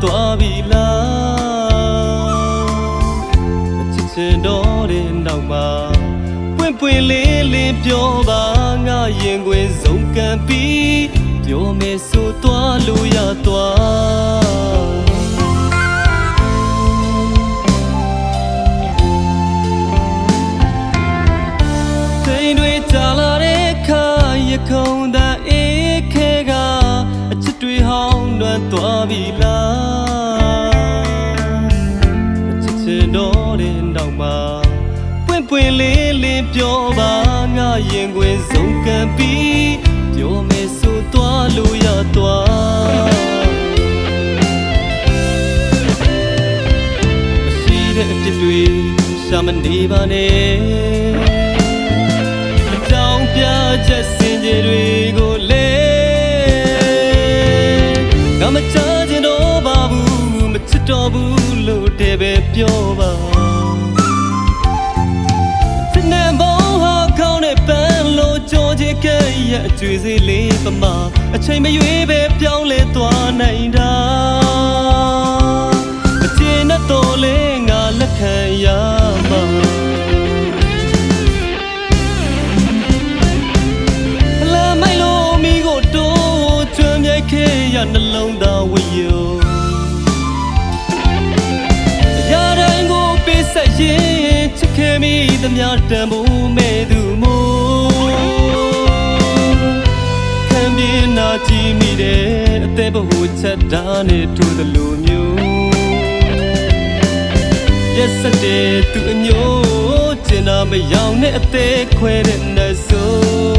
သွားပြီလားချစ်ချင်တော့တဲ့နောက်မှာပွင့်ပွင့်လေးလေးပြောပါငါရင်ခွင်ဆုံးကံပြီးပြောမယ်ဆိုသွားလို့ရသွားထိန်တွေကြာလာတဲ့ခါရခုံသာအေးခဲကအချစ်တွေဟောင်းတွန်းသွားပြီလားချစ်ချင်တော့တဲ့နောက်မှာပွင့်ပွင့်လေးလေးပြောပါငါရင်ခွင်ဆုံးကံပြီးပြောမယ်ဆိုသွားလို့ရသွားမရှိတဲ့အဖြစ်တွေရှာမနေပါနဲ့အကြောင်းပြချက်စင်ကြယ်တွေကိုလေငါမချချင်တော့ပါဘူးမချစ်တော့ဘူးလို့တည်းပဲပြောပါစနေမောဟာခေါင်းနဲ့ပန်းလို့ကြောချင်ခဲ့ရအကျွေးစေးလေးပမာအချိန်မရွေးပဲပြောင်းလဲသွားနိုင်တာအကျဉ်းနဲ့တော့လေငါလက်ခံရမှာလာမိုက်လို့မိကိုတိုးကျွမ်းမြိုက်ခဲ့ရနှလုံးသားဝယုံရာတိုင်းကိုပေးဆက်ရင်ချစ်ခဲ့မိသမျှတန်ဖို့မဲ့သူမို့ခံပြင်းနာကြည့်မိတဲ့အသေးဘဟုချက်တာနဲ့ထိုးသလိုမျိုးရက်စတဲ့သူအညို့ကျင်နာမယောင်နဲ့အသေးခွဲတဲ့နှဆိုး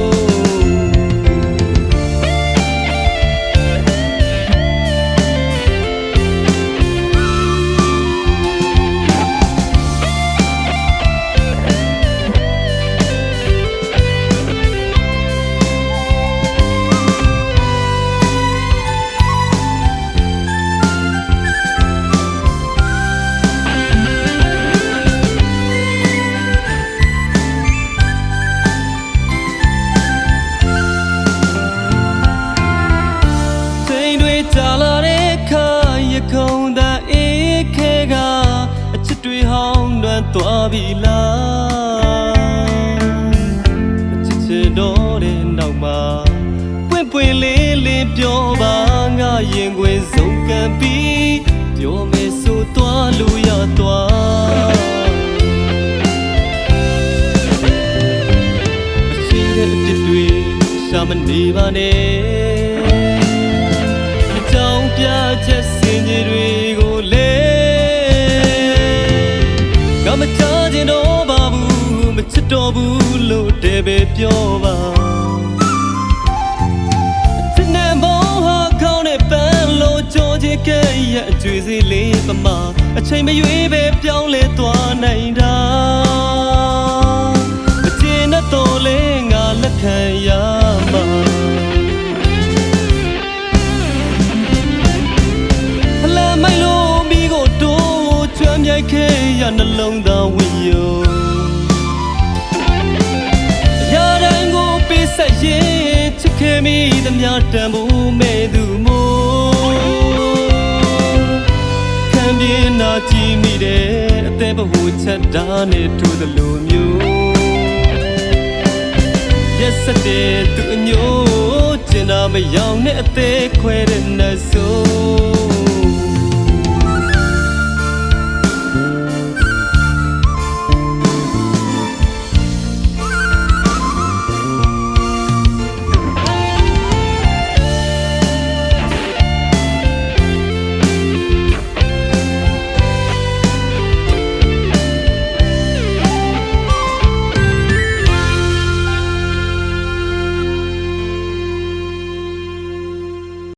ကြာလာတဲ့ခါရခုံသာအေးခဲကအချစ်တွေဟောင်းတွန်းသွားပြီလားချစ်ချင်တော့တဲ့နောက်မှာပွင့်ပွင့်လေးလေးပြောပါငါရင်ခွင်ဆုံးကံပြီးပြောမယ်ဆိုသွားလို့ရသွားမရှိတဲ့အဖြစ်တွေရှာမနေပါနဲ့ပြချက်စင်ကြီးတွေကိုလေငါမချချင်တော့ပါဘူးမချစ်တော့ဘူးလို့တည်းပဲပြောပါစနေမောဟာခေါင်းနဲ့ပန်းလို့ကြောချင်ခဲ့ရအကျွေးစေးလေးပမာအချိန်မရွေးပဲပြောင်းလဲသွားနိုင်တာအကျဉ်းနဲ့တော့လေငါလက်ခံရမှာမိုက်လို့မိကိုတိုးကျွမ်းမြိုက်ခဲ့ရနှလုံးသားဝယုံရာတိုင်းကိုပေးဆက်ရင်ချစ်ခဲ့မိသမျှတန်ဖို့မဲ့သူမို့ခံပြင်းနာကြည့်မိတဲ့အသေးဘဟုချက်တာနဲ့ထိုးသလိုမျိုးရက်စတဲ့သူအညို့ကျင်နာမယောင်နဲ့အသေးခွဲတဲ့နှဆိုး